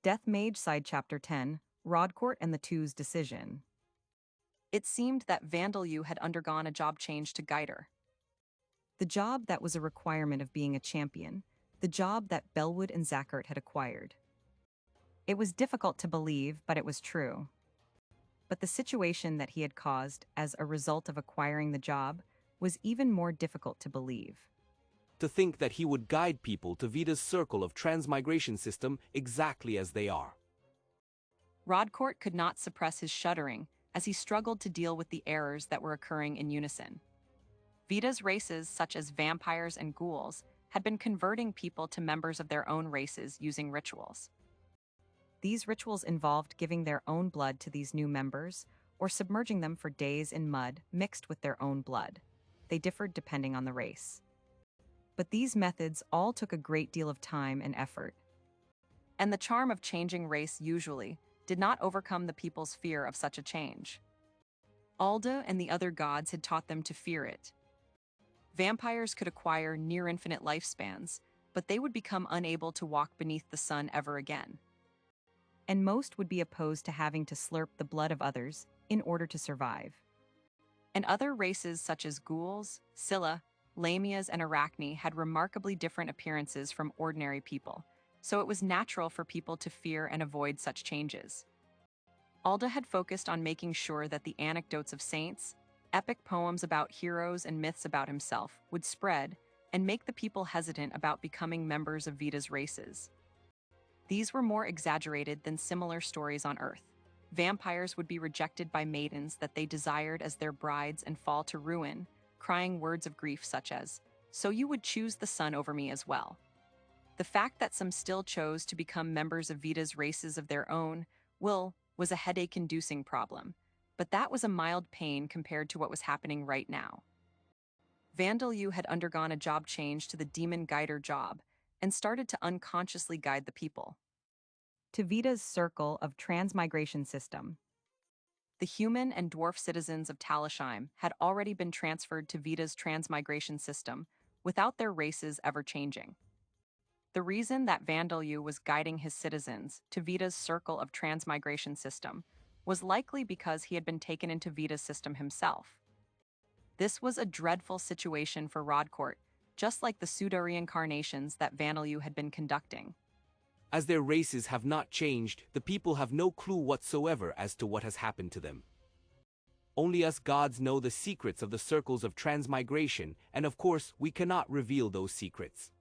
Death Mage Side Chapter 10, Rodcorte and the Two's Decision. It seemed that Vandalyu had undergone a job change to Guider. The job that was a requirement of being a champion, the job that Bellwood and Zackert had acquired. It was difficult to believe, but it was true. But the situation that he had caused as a result of acquiring the job was even more difficult to believe. To think that he would guide people to Vita's circle of transmigration system exactly as they are. Rodcorte could not suppress his shuddering as he struggled to deal with the errors that were occurring in unison. Vita's races, such as vampires and ghouls, had been converting people to members of their own races using rituals. These rituals involved giving their own blood to these new members, or submerging them for days in mud mixed with their own blood. They differed depending on the race. But these methods all took a great deal of time and effort. And the charm of changing race usually did not overcome the people's fear of such a change. Alda and the other gods had taught them to fear it. Vampires could acquire near-infinite lifespans, but they would become unable to walk beneath the sun ever again. And most would be opposed to having to slurp the blood of others in order to survive. And other races such as ghouls, Scylla, Lamias, and Arachne had remarkably different appearances from ordinary people, so it was natural for people to fear and avoid such changes. Alda had focused on making sure that the anecdotes of saints, epic poems about heroes and myths about himself would spread and make the people hesitant about becoming members of Vita's races. These were more exaggerated than similar stories on Earth. Vampires would be rejected by maidens that they desired as their brides and fall to ruin, crying words of grief such as, "So you would choose the sun over me as well." The fact that some still chose to become members of Vita's races of their own was a headache-inducing problem, but that was a mild pain compared to what was happening right now. Vandalyu had undergone a job change to the Demon Guider job and started to unconsciously guide the people to Vita's circle of transmigration system. The human and dwarf citizens of Talishheim had already been transferred to Vita's transmigration system without their races ever changing. The reason that Vandalyu was guiding his citizens to Vita's circle of transmigration system was likely because he had been taken into Vita's system himself. This was a dreadful situation for Rodcorte, just like the pseudo-reincarnations that Vandalyu had been conducting. As their races have not changed, the people have no clue whatsoever as to what has happened to them. Only us gods know the secrets of the circles of transmigration, and of course we cannot reveal those secrets.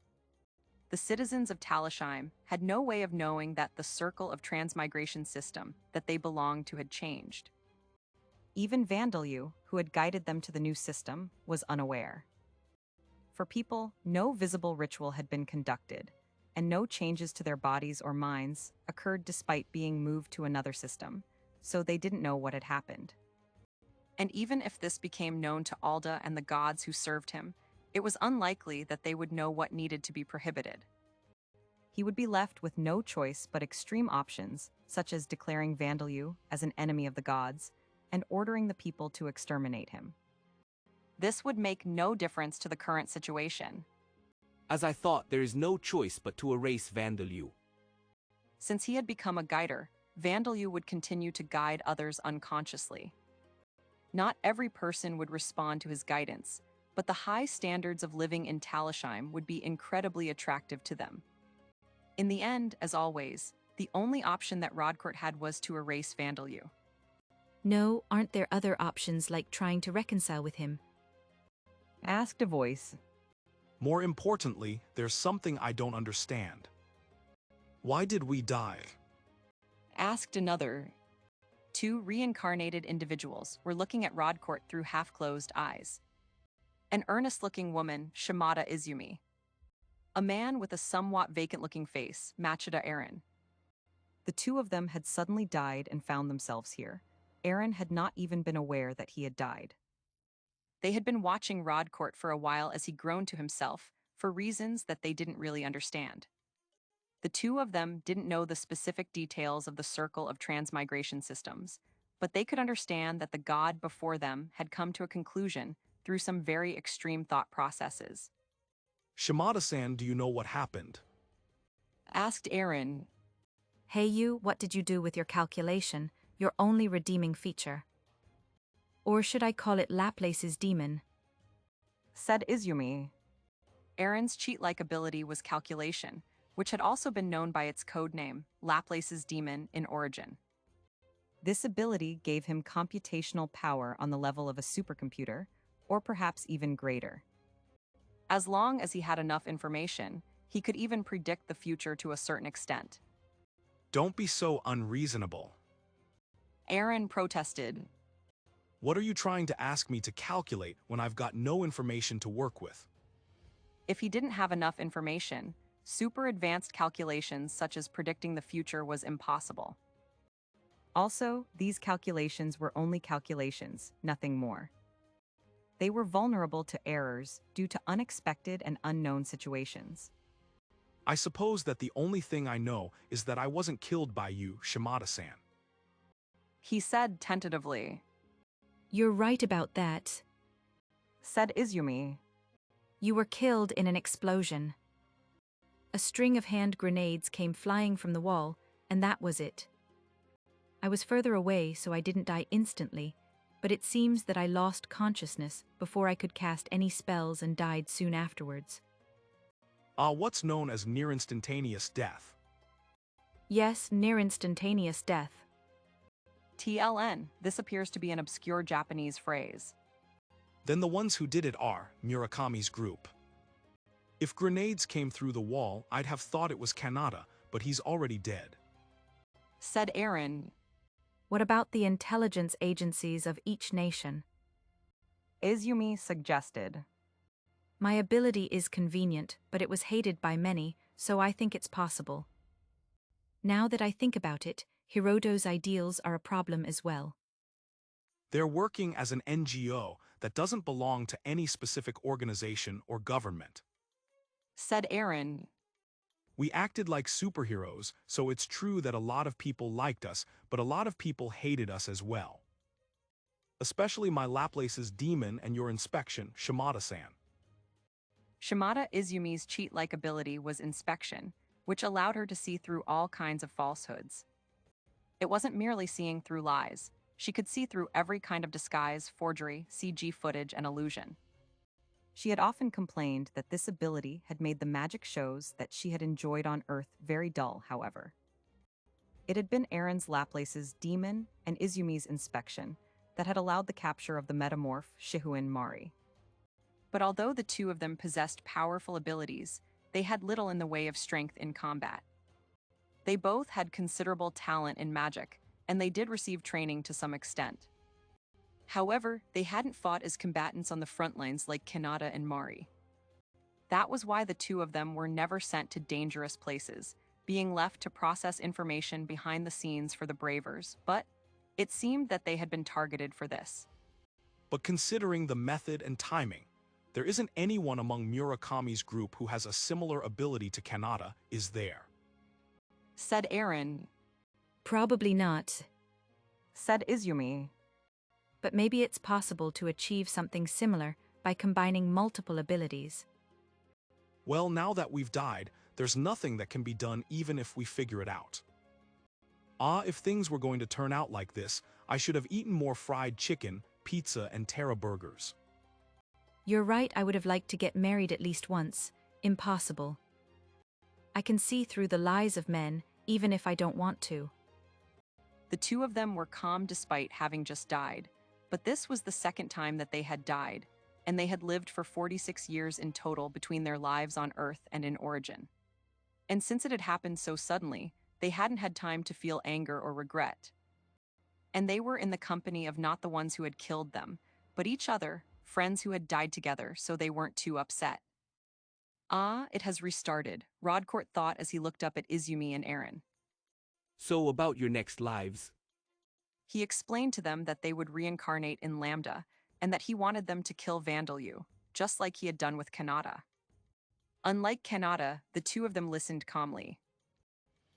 The citizens of Talishheim had no way of knowing that the circle of transmigration system that they belonged to had changed. Even Vandalyu, who had guided them to the new system, was unaware. For people, no visible ritual had been conducted, and no changes to their bodies or minds occurred despite being moved to another system, so they didn't know what had happened. And even if this became known to Alda and the gods who served him, it was unlikely that they would know what needed to be prohibited. He would be left with no choice but extreme options, such as declaring Vandalyu as an enemy of the gods and ordering the people to exterminate him. This would make no difference to the current situation. As I thought, there is no choice but to erase Vandalyu. Since he had become a guider, Vandalyu would continue to guide others unconsciously. Not every person would respond to his guidance, but the high standards of living in Talishheim would be incredibly attractive to them. In the end, as always, the only option that Rodcorte had was to erase Vandalyu. No, aren't there other options like trying to reconcile with him? Asked a voice. More importantly, there's something I don't understand. Why did we die? Asked another. Two reincarnated individuals were looking at Rodcorte through half-closed eyes. An earnest-looking woman, Shimada Izumi. A man with a somewhat vacant-looking face, Machida Aaron. The two of them had suddenly died and found themselves here. Aaron had not even been aware that he had died. They had been watching Rodcorte for a while as he groaned to himself, for reasons that they didn't really understand. The two of them didn't know the specific details of the circle of transmigration systems, but they could understand that the god before them had come to a conclusion through some very extreme thought processes. Shimada-san, do you know what happened? Asked Aaron. Hey you, what did you do with your calculation, your only redeeming feature? Or should I call it Laplace's demon? Said Izumi. Aaron's cheat-like ability was calculation, which had also been known by its code name, Laplace's demon, in origin. This ability gave him computational power on the level of a supercomputer, or perhaps even greater. As long as he had enough information, he could even predict the future to a certain extent. Don't be so unreasonable. Aaron protested. What are you trying to ask me to calculate when I've got no information to work with? If he didn't have enough information, super advanced calculations such as predicting the future was impossible. Also, these calculations were only calculations, nothing more. They were vulnerable to errors due to unexpected and unknown situations. I suppose that the only thing I know is that I wasn't killed by you, Shimada-san. He said tentatively. You're right about that. Said Izumi. You were killed in an explosion. A string of hand grenades came flying from the wall, and that was it. I was further away, so I didn't die instantly, but it seems that I lost consciousness before I could cast any spells and died soon afterwards. What's known as near-instantaneous death? Yes, near instantaneous death. TLN, this appears to be an obscure Japanese phrase. Then the ones who did it are Murakami's group. If grenades came through the wall, I'd have thought it was Kanata, but he's already dead. Said Aaron. What about the intelligence agencies of each nation? Izumi suggested. My ability is convenient, but it was hated by many, so I think it's possible. Now that I think about it, Hiroto's ideals are a problem as well. They're working as an NGO that doesn't belong to any specific organization or government. Said Aaron. We acted like superheroes, so it's true that a lot of people liked us, but a lot of people hated us as well. Especially my Laplace's demon and your inspection, Shimada-san. Shimada Izumi's cheat-like ability was inspection, which allowed her to see through all kinds of falsehoods. It wasn't merely seeing through lies. She could see through every kind of disguise, forgery, CG footage, and illusion. She had often complained that this ability had made the magic shows that she had enjoyed on Earth very dull, however. It had been Aaron's Laplace's demon and Izumi's inspection that had allowed the capture of the metamorph Shihuin Mari. But although the two of them possessed powerful abilities, they had little in the way of strength in combat. They both had considerable talent in magic, and they did receive training to some extent. However, they hadn't fought as combatants on the front lines like Kanata and Mari. That was why the two of them were never sent to dangerous places, being left to process information behind the scenes for the Bravers, but it seemed that they had been targeted for this. But considering the method and timing, there isn't anyone among Murakami's group who has a similar ability to Kanata, is there? Said Aaron. Probably not. Said Izumi. But maybe it's possible to achieve something similar by combining multiple abilities. Well, now that we've died, there's nothing that can be done even if we figure it out. If things were going to turn out like this, I should have eaten more fried chicken, pizza, and Terra burgers. You're right, I would have liked to get married at least once. Impossible. I can see through the lies of men, even if I don't want to. The two of them were calm despite having just died, but this was the second time that they had died, and they had lived for 46 years in total between their lives on Earth and in Origin. And since it had happened so suddenly, they hadn't had time to feel anger or regret. And they were in the company of not the ones who had killed them, but each other, friends who had died together, so they weren't too upset. It has restarted, Rodcorte thought as he looked up at Izumi and Aaron. So about your next lives? He explained to them that they would reincarnate in Lambda, and that he wanted them to kill Vandalyu, just like he had done with Kanata. Unlike Kanata, the two of them listened calmly.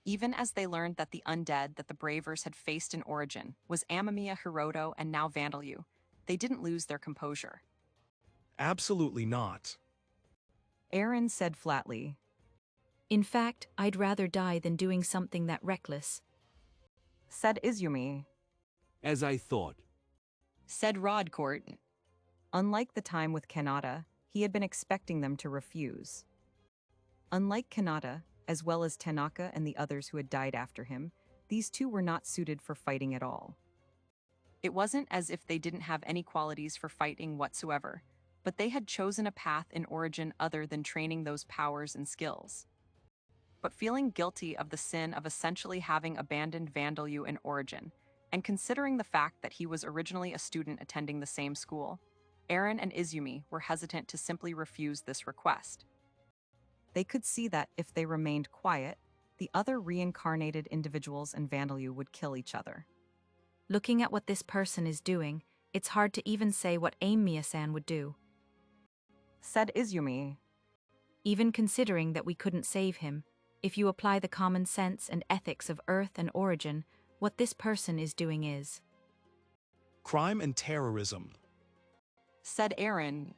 Even as they learned that the undead that the Bravers had faced in Origin was Amamiya Hiroto and now Vandalyu, they didn't lose their composure. Absolutely not. Aaron said flatly, In fact, I'd rather die than doing something that reckless. said Izumi, As I thought. said Rodcorte. Unlike the time with Kanata, he had been expecting them to refuse. Unlike Kanata, as well as Tanaka and the others who had died after him, these two were not suited for fighting at all. It wasn't as if they didn't have any qualities for fighting whatsoever, but they had chosen a path in Origin other than training those powers and skills. But feeling guilty of the sin of essentially having abandoned Vandalyu in Origin, and considering the fact that he was originally a student attending the same school, Aaron and Izumi were hesitant to simply refuse this request. They could see that if they remained quiet, the other reincarnated individuals and Vandalyu would kill each other. Looking at what this person is doing, it's hard to even say what Amiya-san would do. Said Izumi, Even considering that we couldn't save him, if you apply the common sense and ethics of Earth and Origin, what this person is doing is Crime and terrorism. said Aaron,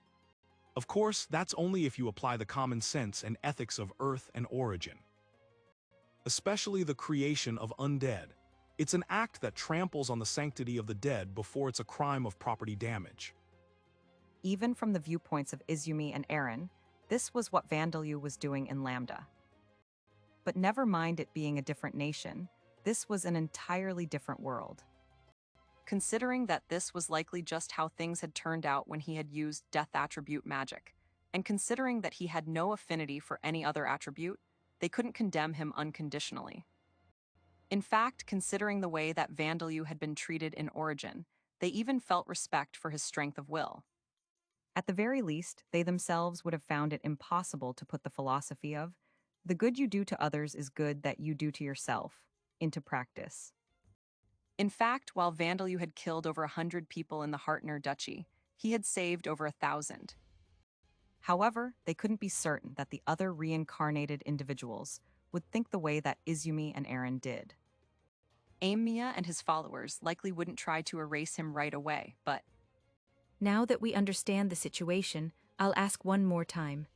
Of course, that's only if you apply the common sense and ethics of Earth and Origin. Especially the creation of undead. It's an act that tramples on the sanctity of the dead before it's a crime of property damage. Even from the viewpoints of Izumi and Aaron, this was what Vandalyu was doing in Lambda. But never mind it being a different nation, this was an entirely different world. Considering that this was likely just how things had turned out when he had used death attribute magic, and considering that he had no affinity for any other attribute, they couldn't condemn him unconditionally. In fact, considering the way that Vandalyu had been treated in Origin, they even felt respect for his strength of will. At the very least, they themselves would have found it impossible to put the philosophy of, the good you do to others is good that you do to yourself, into practice. In fact, while Vandalyu had killed over 100 people in the Hartner Duchy, he had saved over 1,000. However, they couldn't be certain that the other reincarnated individuals would think the way that Izumi and Aaron did. Amiya and his followers likely wouldn't try to erase him right away, but Now that we understand the situation, I'll ask one more time.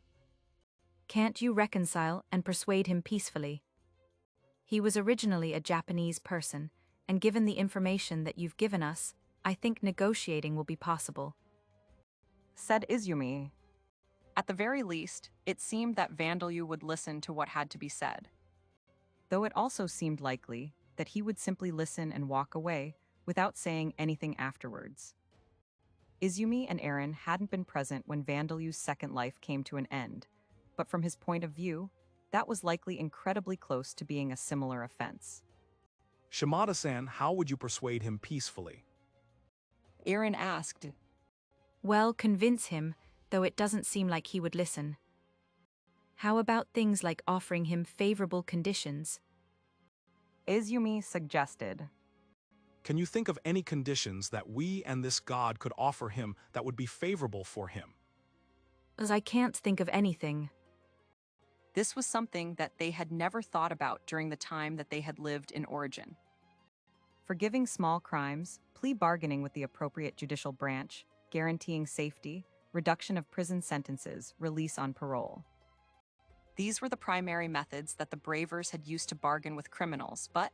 Can't you reconcile and persuade him peacefully? He was originally a Japanese person, and given the information that you've given us, I think negotiating will be possible. said Izumi. At the very least, it seemed that Vandalyu would listen to what had to be said. Though it also seemed likely that he would simply listen and walk away without saying anything afterwards. Izumi and Aaron hadn't been present when Vandalyu's second life came to an end, but from his point of view, that was likely incredibly close to being a similar offense. Shimada-san, how would you persuade him peacefully? Aaron asked, Well, convince him, though it doesn't seem like he would listen. How about things like offering him favorable conditions? Izumi suggested. Can you think of any conditions that we and this god could offer him that would be favorable for him? As I can't think of anything. This was something that they had never thought about during the time that they had lived in Origin. Forgiving small crimes, plea bargaining with the appropriate judicial branch, guaranteeing safety, reduction of prison sentences, release on parole. These were the primary methods that the Bravers had used to bargain with criminals, but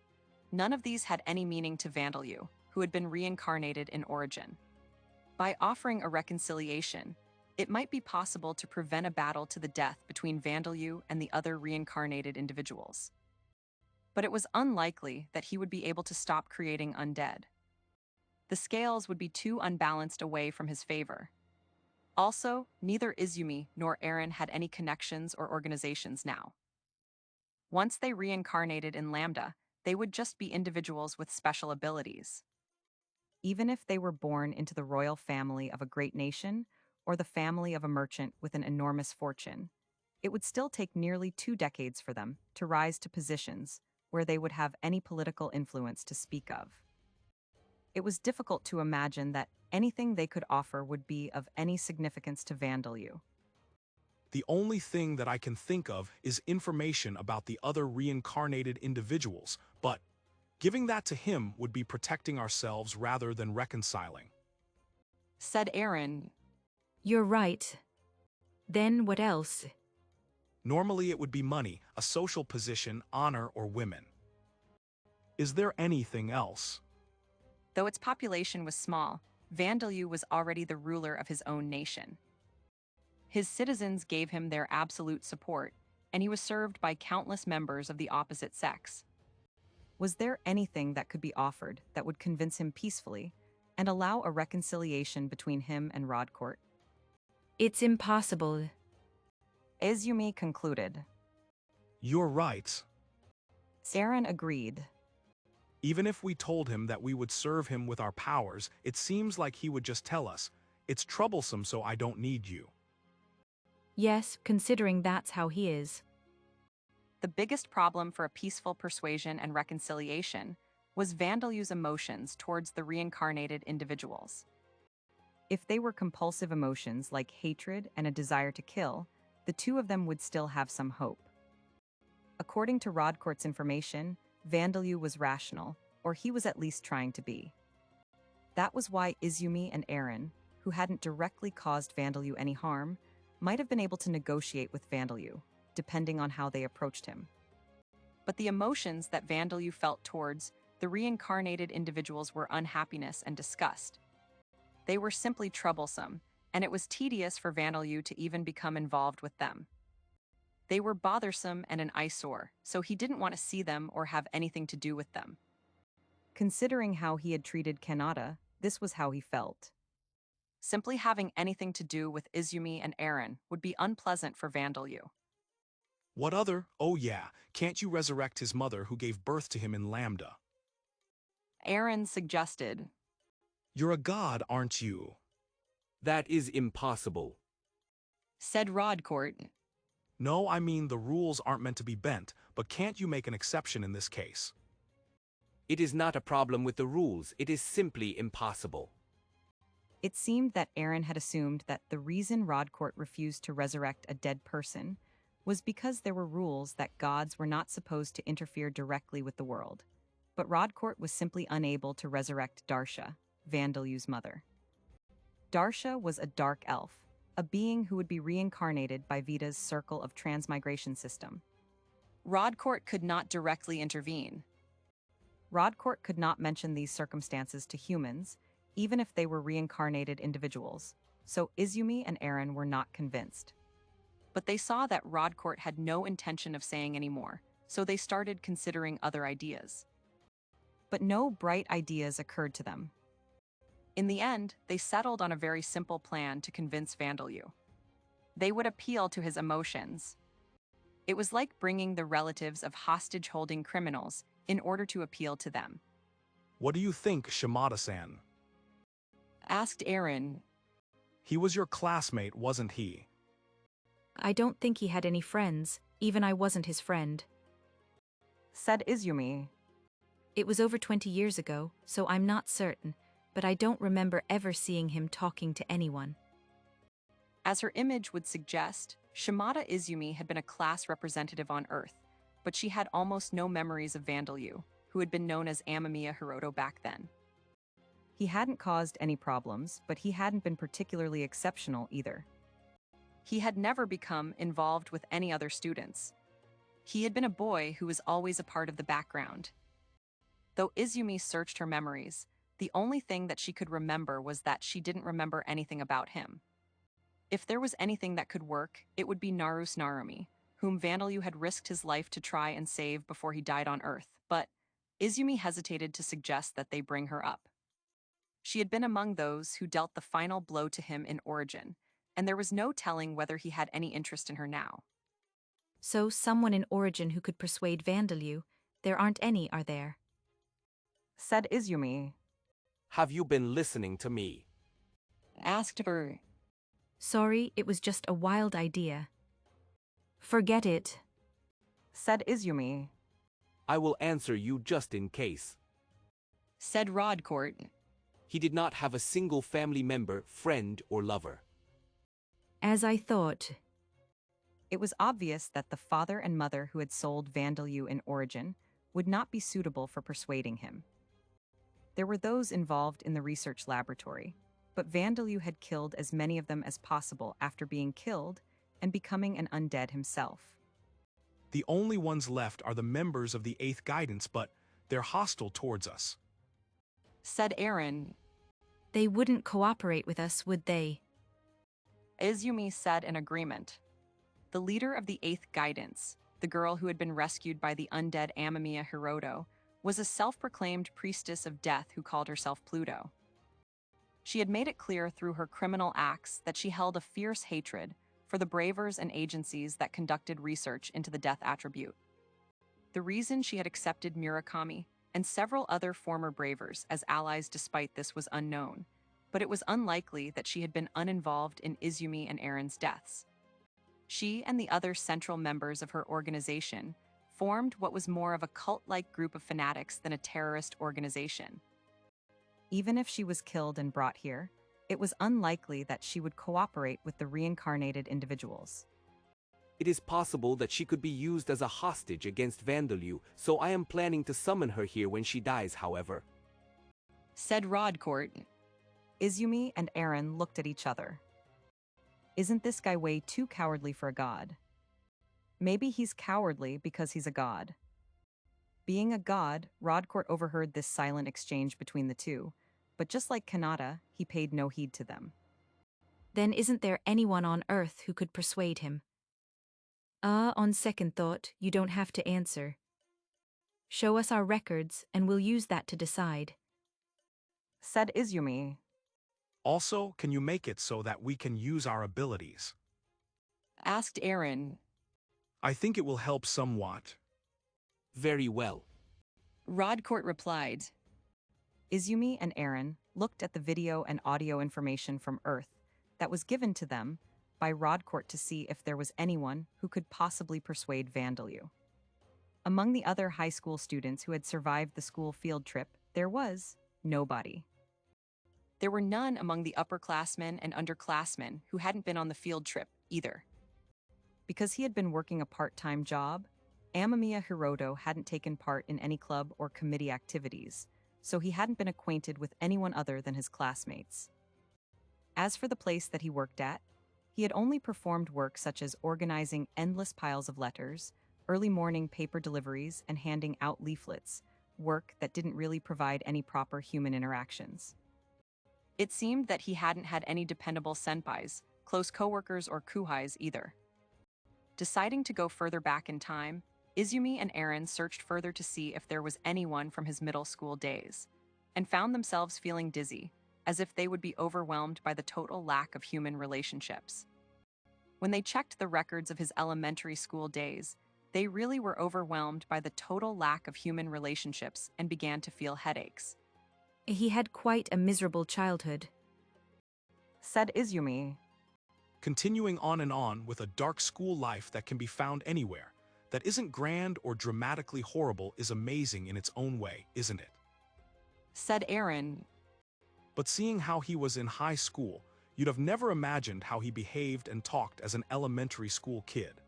none of these had any meaning to Vandalyu, who had been reincarnated in Origin. By offering a reconciliation, it might be possible to prevent a battle to the death between Vandalyu and the other reincarnated individuals. But it was unlikely that he would be able to stop creating undead. The scales would be too unbalanced away from his favor. Also, neither Izumi nor Aaron had any connections or organizations now. Once they reincarnated in Lambda, they would just be individuals with special abilities. Even if they were born into the royal family of a great nation or the family of a merchant with an enormous fortune, it would still take nearly 2 decades for them to rise to positions where they would have any political influence to speak of. It was difficult to imagine that anything they could offer would be of any significance to Vandalyu. The only thing that I can think of is information about the other reincarnated individuals, but giving that to him would be protecting ourselves rather than reconciling. Said Aaron. You're right. Then what else? Normally it would be money, a social position, honor, or women. Is there anything else? Though its population was small, Vandalyu was already the ruler of his own nation. His citizens gave him their absolute support, and he was served by countless members of the opposite sex. Was there anything that could be offered that would convince him peacefully and allow a reconciliation between him and Rodcorte? It's impossible. Izumi concluded. You're right. Aaron agreed. Even if we told him that we would serve him with our powers, it seems like he would just tell us, "It's troublesome, so I don't need you." Yes, considering that's how he is. The biggest problem for a peaceful persuasion and reconciliation was Vandalyu's emotions towards the reincarnated individuals. If they were compulsive emotions like hatred and a desire to kill, the two of them would still have some hope. According to Rodcorte's information, Vandalyu was rational, or he was at least trying to be. That was why Izumi and Aaron, who hadn't directly caused Vandalyu any harm, might have been able to negotiate with Vandalyu, depending on how they approached him. But the emotions that Vandalyu felt towards the reincarnated individuals were unhappiness and disgust. They were simply troublesome, and it was tedious for Vandalyu to even become involved with them. They were bothersome and an eyesore, so he didn't want to see them or have anything to do with them. Considering how he had treated Kanata, this was how he felt. Simply having anything to do with Izumi and Aaron would be unpleasant for Vandalyu. What other? Oh yeah, can't you resurrect his mother who gave birth to him in Lambda? Aaron suggested. You're a god, aren't you? That is impossible. Said Rodcorte. No, I mean the rules aren't meant to be bent, but can't you make an exception in this case? It is not a problem with the rules, it is simply impossible. It seemed that Aaron had assumed that the reason Rodcorte refused to resurrect a dead person was because there were rules that gods were not supposed to interfere directly with the world. But Rodcorte was simply unable to resurrect Darsha, Vandalyu's mother. Darsha was a dark elf, a being who would be reincarnated by Vita's circle of transmigration system. Rodcorte could not directly intervene. Rodcorte could not mention these circumstances to humans, even if they were reincarnated individuals, so Izumi and Aaron were not convinced. But they saw that Rodcorte had no intention of saying any more, so they started considering other ideas. But no bright ideas occurred to them. In the end, they settled on a very simple plan to convince Vandalyu. They would appeal to his emotions. It was like bringing the relatives of hostage-holding criminals in order to appeal to them. What do you think, Shimada-san? Asked Aaron. He was your classmate, wasn't he? I don't think he had any friends, even I wasn't his friend. Said Izumi. It was over 20 years ago, so I'm not certain, but I don't remember ever seeing him talking to anyone. As her image would suggest, Shimada Izumi had been a class representative on Earth, but she had almost no memories of Vandalyu, who had been known as Amamiya Hiroto back then. He hadn't caused any problems, but he hadn't been particularly exceptional either. He had never become involved with any other students. He had been a boy who was always a part of the background. Though Izumi searched her memories, the only thing that she could remember was that she didn't remember anything about him. If there was anything that could work, it would be Narus Narumi, whom Vandalyu had risked his life to try and save before he died on Earth, but Izumi hesitated to suggest that they bring her up. She had been among those who dealt the final blow to him in Origin, and there was no telling whether he had any interest in her now. So someone in Origin who could persuade Vandalyu, there aren't any, are there? Said Izumi. Have you been listening to me? Asked her. Sorry, it was just a wild idea. Forget it. Said Izumi. I will answer you just in case. Said Rodcorte. He did not have a single family member, friend, or lover. As I thought. It was obvious that the father and mother who had sold Vandeleu in origin would not be suitable for persuading him. There were those involved in the research laboratory, but Vandeleu had killed as many of them as possible after being killed and becoming an undead himself. The only ones left are the members of the 8th Guidance, but they're hostile towards us. Said Aaron. They wouldn't cooperate with us, would they? Izumi said in agreement. The leader of the 8th Guidance, the girl who had been rescued by the undead Amamiya Hiroto, was a self-proclaimed priestess of death who called herself Pluto. She had made it clear through her criminal acts that she held a fierce hatred for the bravers and agencies that conducted research into the death attribute. The reason she had accepted Murakami and several other former bravers as allies despite this was unknown, but it was unlikely that she had been uninvolved in Izumi and Aaron's deaths. She and the other central members of her organization formed what was more of a cult-like group of fanatics than a terrorist organization. Even if she was killed and brought here, it was unlikely that she would cooperate with the reincarnated individuals. It is possible that she could be used as a hostage against Vandeleu, so I am planning to summon her here when she dies, however. Said Rodcorte. Izumi and Aaron looked at each other. Isn't this guy way too cowardly for a god? Maybe he's cowardly because he's a god. Being a god, Rodcorte overheard this silent exchange between the two, but just like Kanata, he paid no heed to them. Then isn't there anyone on Earth who could persuade him? On second thought, you don't have to answer. Show us our records, and we'll use that to decide. Said Izumi. Also, can you make it so that we can use our abilities? Asked Aaron. I think it will help somewhat. Very well. Rodcorte replied. Izumi and Aaron looked at the video and audio information from Earth that was given to them by Rodcorte to see if there was anyone who could possibly persuade Vandeleu. Among the other high school students who had survived the school field trip, there was nobody. There were none among the upperclassmen and underclassmen who hadn't been on the field trip either. Because he had been working a part-time job, Amamiya Hiroto hadn't taken part in any club or committee activities, so he hadn't been acquainted with anyone other than his classmates. As for the place that he worked at, he had only performed work such as organizing endless piles of letters, early morning paper deliveries, and handing out leaflets, work that didn't really provide any proper human interactions. It seemed that he hadn't had any dependable senpais, close coworkers, or kuhais either. Deciding to go further back in time, Izumi and Aaron searched further to see if there was anyone from his middle school days, and found themselves feeling dizzy, as if they would be overwhelmed by the total lack of human relationships. When they checked the records of his elementary school days, they really were overwhelmed by the total lack of human relationships and began to feel headaches. He had quite a miserable childhood. Said Izumi. Continuing on and on with a dark school life that can be found anywhere, that isn't grand or dramatically horrible, is amazing in its own way, isn't it? Said Aaron. But seeing how he was in high school, you'd have never imagined how he behaved and talked as an elementary school kid.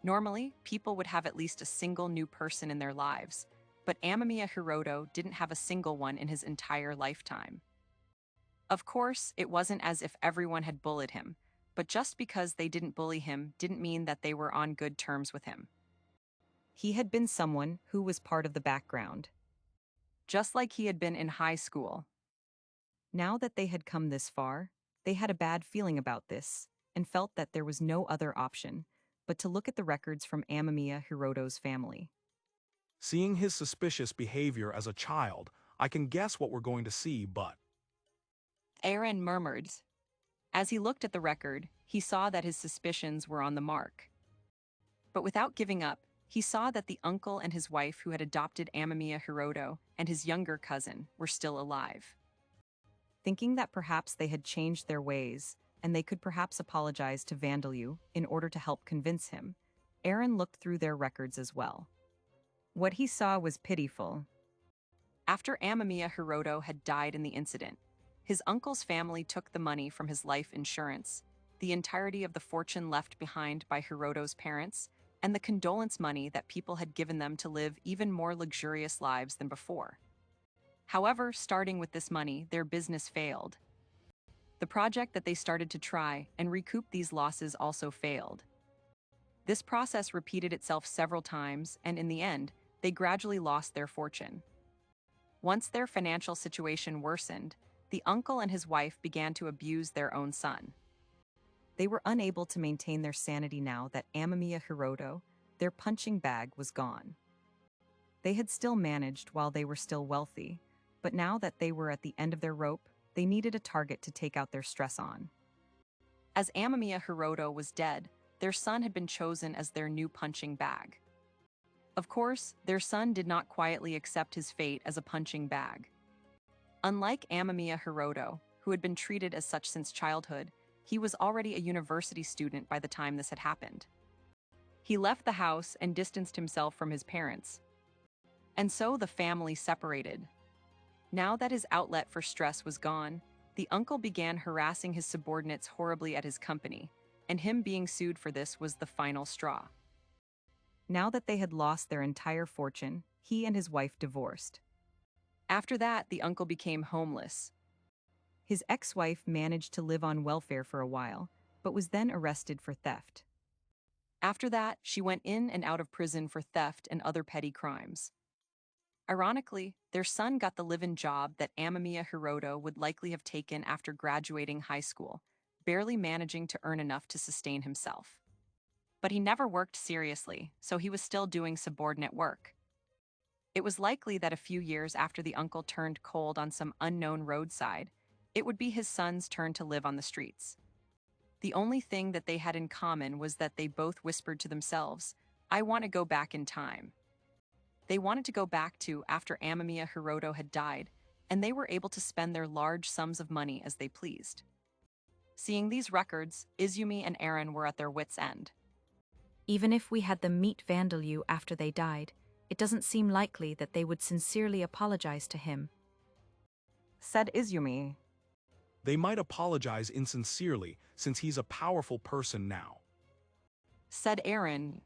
Normally, people would have at least a single new person in their lives, but Amamiya Hiroto didn't have a single one in his entire lifetime. Of course, it wasn't as if everyone had bullied him, but just because they didn't bully him didn't mean that they were on good terms with him. He had been someone who was part of the background, just like he had been in high school. Now that they had come this far, they had a bad feeling about this and felt that there was no other option but to look at the records from Amamiya Hiroto's family. Seeing his suspicious behavior as a child, I can guess what we're going to see, but... Aaron murmured. As he looked at the record, he saw that his suspicions were on the mark. But without giving up, he saw that the uncle and his wife who had adopted Amamiya Hiroto and his younger cousin were still alive. Thinking that perhaps they had changed their ways, and they could perhaps apologize to Vandeleu in order to help convince him, Aaron looked through their records as well. What he saw was pitiful. After Amamiya Hiroto had died in the incident, his uncle's family took the money from his life insurance, the entirety of the fortune left behind by Hiroto's parents, and the condolence money that people had given them to live even more luxurious lives than before. However, starting with this money, their business failed. The project that they started to try and recoup these losses also failed. This process repeated itself several times, and in the end, they gradually lost their fortune. Once their financial situation worsened, the uncle and his wife began to abuse their own son. They were unable to maintain their sanity now that Amamiya Hiroto, their punching bag, was gone. They had still managed while they were still wealthy, but now that they were at the end of their rope, they needed a target to take out their stress on. As Amamiya Hiroto was dead, their son had been chosen as their new punching bag. Of course, their son did not quietly accept his fate as a punching bag. Unlike Amamiya Hiroto, who had been treated as such since childhood, he was already a university student by the time this had happened. He left the house and distanced himself from his parents. And so the family separated. Now that his outlet for stress was gone, the uncle began harassing his subordinates horribly at his company, and him being sued for this was the final straw. Now that they had lost their entire fortune, he and his wife divorced. After that, the uncle became homeless. His ex-wife managed to live on welfare for a while, but was then arrested for theft. After that, she went in and out of prison for theft and other petty crimes. Ironically, their son got the live-in job that Amamiya Hiroto would likely have taken after graduating high school, barely managing to earn enough to sustain himself. But he never worked seriously, so he was still doing subordinate work. It was likely that a few years after the uncle turned cold on some unknown roadside, it would be his son's turn to live on the streets. The only thing that they had in common was that they both whispered to themselves, "I want to go back in time." They wanted to go back to after Amamiya Hiroto had died, and they were able to spend their large sums of money as they pleased. Seeing these records, Izumi and Aaron were at their wits' end. Even if we had them meet Vandalyu after they died, it doesn't seem likely that they would sincerely apologize to him, said Izumi. They might apologize insincerely since he's a powerful person now, said Aaron.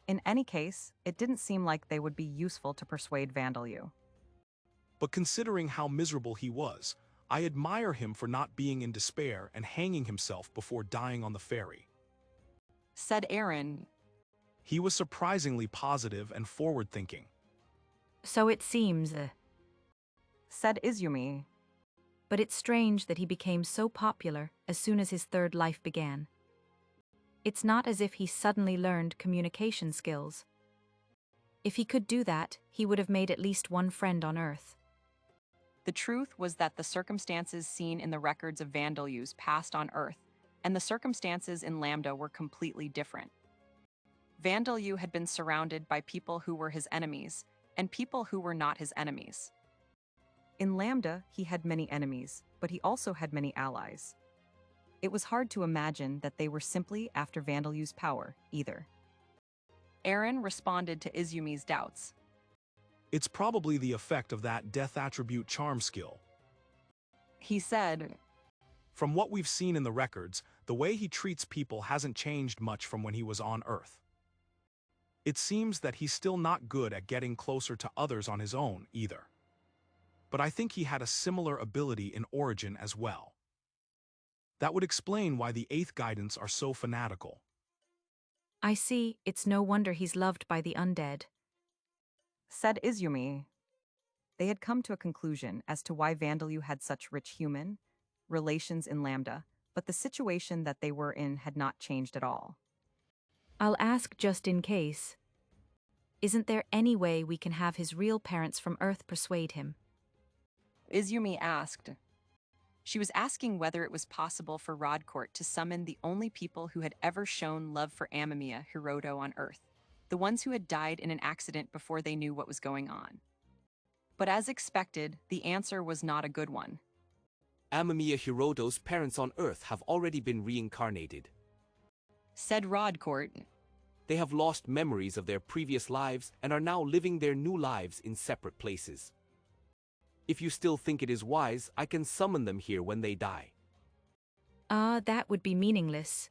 In any case, it didn't seem like they would be useful to persuade Vandalyu. But considering how miserable he was, I admire him for not being in despair and hanging himself before dying on the ferry, said Aaron. He was surprisingly positive and forward-thinking. So it seems, said Izumi. But it's strange that he became so popular as soon as his third life began. It's not as if he suddenly learned communication skills. If he could do that, he would have made at least one friend on Earth. The truth was that the circumstances seen in the records of Vandalyu's past on Earth and the circumstances in Lambda were completely different. Vandalyu had been surrounded by people who were his enemies and people who were not his enemies. In Lambda, he had many enemies, but he also had many allies. It was hard to imagine that they were simply after Vandalyu's power, either. Aaron responded to Izumi's doubts. It's probably the effect of that death attribute charm skill. He said, From what we've seen in the records, the way he treats people hasn't changed much from when he was on Earth. It seems that he's still not good at getting closer to others on his own, either. But I think he had a similar ability in Origin as well. That would explain why the 8th Guidance are so fanatical. I see, it's no wonder he's loved by the undead, said Izumi. They had come to a conclusion as to why Vandalyu had such rich human relations in Lambda, but the situation that they were in had not changed at all. I'll ask just in case. Isn't there any way we can have his real parents from Earth persuade him? Izumi asked. She was asking whether it was possible for Rodcorte to summon the only people who had ever shown love for Amamiya Hiroto on Earth, the ones who had died in an accident before they knew what was going on. But as expected, the answer was not a good one. Amamiya Hiroto's parents on Earth have already been reincarnated, said Rodcorte. They have lost memories of their previous lives and are now living their new lives in separate places. If you still think it is wise, I can summon them here when they die. That would be meaningless.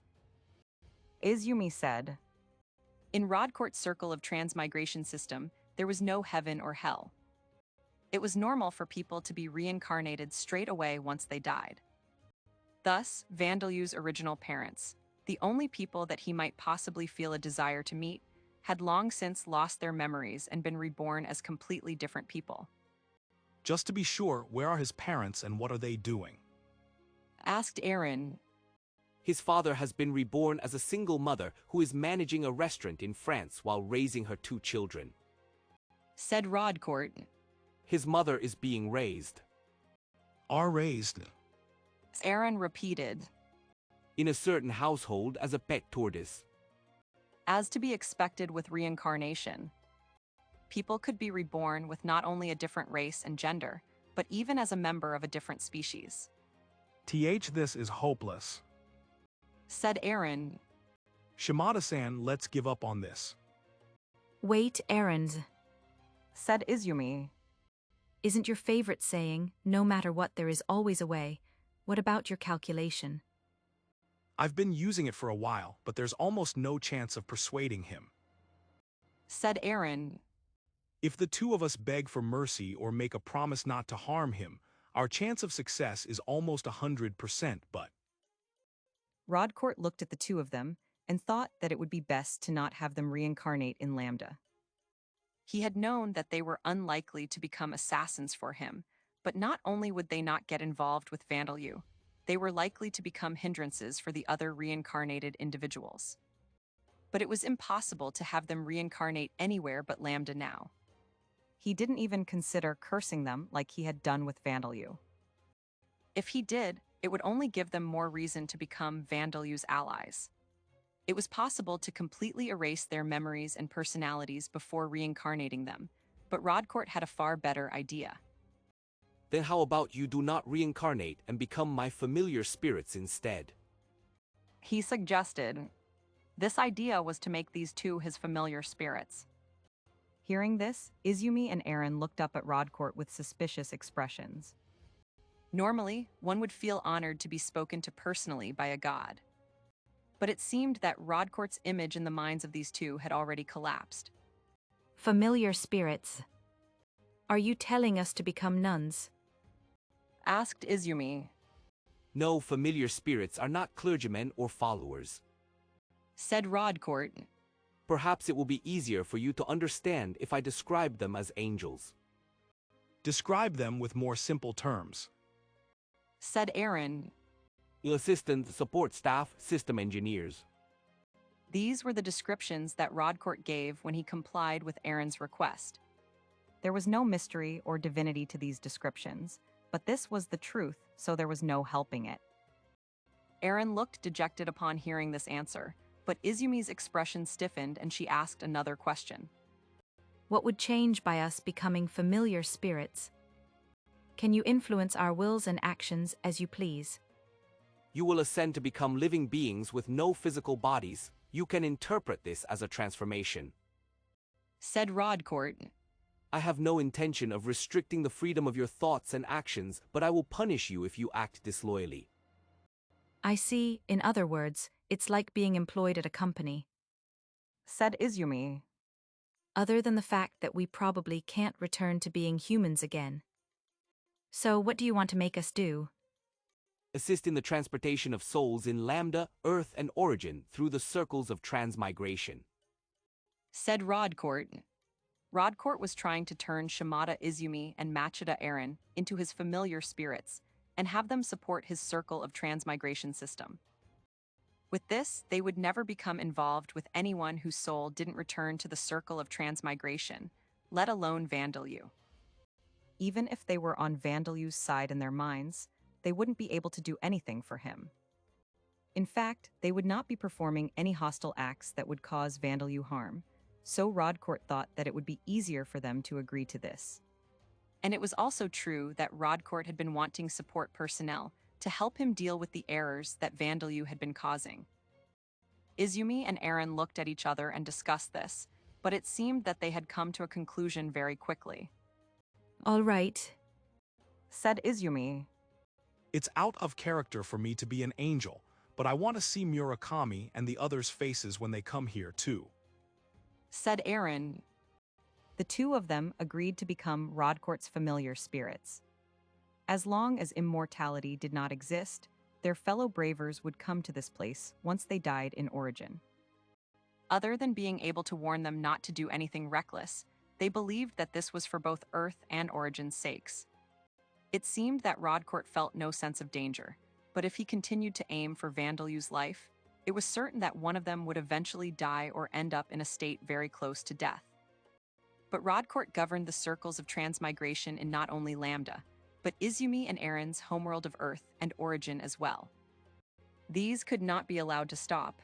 Izumi said. In Rodcorte's circle of transmigration system, there was no heaven or hell. It was normal for people to be reincarnated straight away once they died. Thus, Vandalu's original parents, the only people that he might possibly feel a desire to meet, had long since lost their memories and been reborn as completely different people. Just to be sure, where are his parents and what are they doing? Asked Aaron. His father has been reborn as a single mother who is managing a restaurant in France while raising her 2 children. Said Rodcorte. His mother is being raised. Are raised. Aaron repeated. In a certain household as a pet tortoise. As to be expected with reincarnation, people could be reborn with not only a different race and gender, but even as a member of a different species. This is hopeless. Said Aaron. Shimada-san, let's give up on this. Wait, Aaron. Said Izumi. Isn't your favorite saying, no matter what there is always a way? What about your calculation? I've been using it for a while, but there's almost no chance of persuading him. Said Aaron. If the 2 of us beg for mercy or make a promise not to harm him, our chance of success is almost 100%, but... Rodcorte looked at the 2 of them and thought that it would be best to not have them reincarnate in Lambda. He had known that they were unlikely to become assassins for him, but not only would they not get involved with Vandalu, they were likely to become hindrances for the other reincarnated individuals. But it was impossible to have them reincarnate anywhere but Lambda now. He didn't even consider cursing them like he had done with Vandalu. If he did, it would only give them more reason to become Vandalu's allies. It was possible to completely erase their memories and personalities before reincarnating them, but Rodcorte had a far better idea. Then how about you do not reincarnate and become my familiar spirits instead? He suggested. This idea was to make these 2 his familiar spirits. Hearing this, Izumi and Aaron looked up at Rodcorte with suspicious expressions. Normally, one would feel honored to be spoken to personally by a god. But it seemed that Rodcorte's image in the minds of these 2 had already collapsed. Familiar spirits. Are you telling us to become nuns? Asked Izumi. No, familiar spirits are not clergymen or followers. Said Rodcorte. Perhaps it will be easier for you to understand if I describe them as angels. Describe them with more simple terms. Said Aaron. Assistant, support staff, system engineers. These were the descriptions that Rodcorte gave when he complied with Aaron's request. There was no mystery or divinity to these descriptions, but this was the truth, so there was no helping it. Aaron looked dejected upon hearing this answer, but Izumi's expression stiffened and she asked another question. What would change by us becoming familiar spirits? Can you influence our wills and actions as you please? You will ascend to become living beings with no physical bodies. You can interpret this as a transformation. Said Rodcorte. I have no intention of restricting the freedom of your thoughts and actions, but I will punish you if you act disloyally. I see, in other words, it's like being employed at a company. Said Izumi. Other than the fact that we probably can't return to being humans again. So what do you want to make us do? Assist in the transportation of souls in Lambda, Earth, and Origin through the circles of transmigration. Said Rodcorte. Rodcorte was trying to turn Shimada Izumi and Machida Aaron into his familiar spirits and have them support his circle of transmigration system. With this, they would never become involved with anyone whose soul didn't return to the circle of transmigration, let alone Vandalu. Even if they were on Vandalu's side in their minds, they wouldn't be able to do anything for him. In fact, they would not be performing any hostile acts that would cause Vandalu harm, so Rodcorte thought that it would be easier for them to agree to this. And it was also true that Rodcorte had been wanting support personnel to help him deal with the errors that Vandalu had been causing. Izumi and Aaron looked at each other and discussed this, but it seemed that they had come to a conclusion very quickly. All right, Said Izumi. It's out of character for me to be an angel, but I want to see Murakami and the others' faces when they come here too. Said Aaron. The two of them agreed to become Rodcorte's familiar spirits. As long as immortality did not exist, their fellow bravers would come to this place once they died in Origin. Other than being able to warn them not to do anything reckless, they believed that this was for both Earth and Origin's sakes. It seemed that Rodcourt felt no sense of danger, but if he continued to aim for Vandalu's life, it was certain that one of them would eventually die or end up in a state very close to death. But Rodcourt governed the circles of transmigration in not only Lambda, but Izumi and Aaron's homeworld of Earth and Origin as well. These could not be allowed to stop.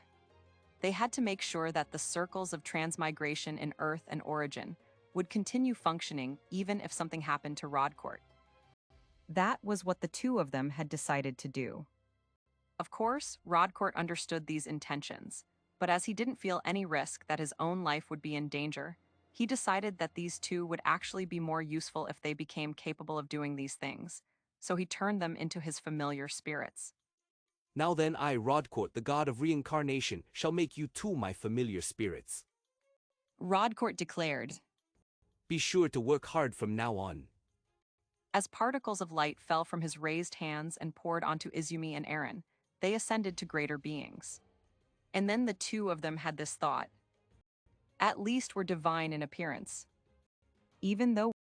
They had to make sure that the circles of transmigration in Earth and Origin would continue functioning even if something happened to Rodcourt. That was what the two of them had decided to do. Of course, Rodcourt understood these intentions, but as he didn't feel any risk that his own life would be in danger, he decided that these two would actually be more useful if they became capable of doing these things, so he turned them into his familiar spirits. Now then I, Rodcorte, the god of reincarnation, shall make you too my familiar spirits. Rodcourt declared. Be sure to work hard from now on. As particles of light fell from his raised hands and poured onto Izumi and Aaron, they ascended to greater beings. And then the two of them had this thought. At least we're divine in appearance. Even though